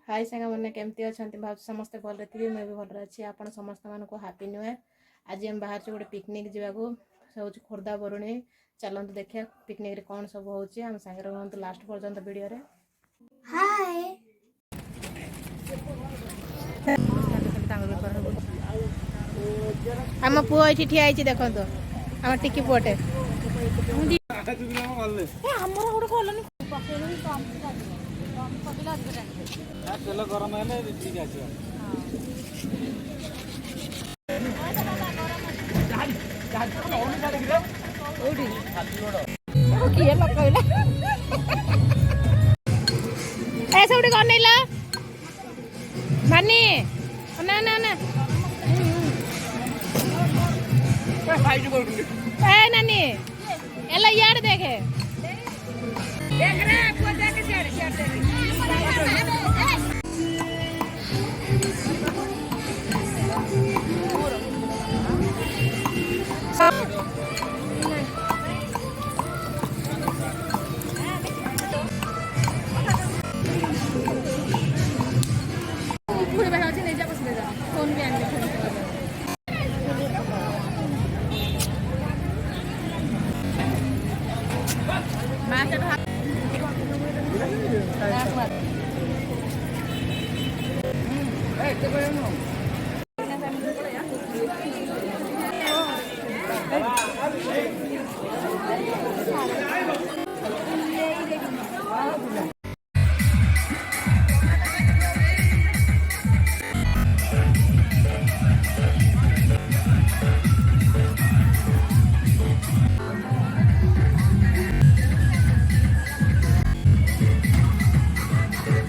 हाय सांगा मैंने केमती अच्छा भाव समस्ते भल थी मुझे भी भल अच्छी आपण समस्त मानक हापी न्यू ईयर। आज हम बाहर गोटे पिकनिक जावाक हूँ खोर्धा बरुणी। चलते देखिए पिकनिक कौन सब होम सांगे रुहतु लास्ट पर्यंत वीडियो रे। हाय आम पुओ ये ठिया देखो आम टिकी पुअटे तेल गरम हेले ठीक आछो किए लकइला ऐसे उड़ी कौन नहीं ला मानी ना ना ना ए नानी एला यार देखे देख रहे हैं आपको देख शेयर पूरे बैठा नहीं जा बस ले जा फोन भी आने मां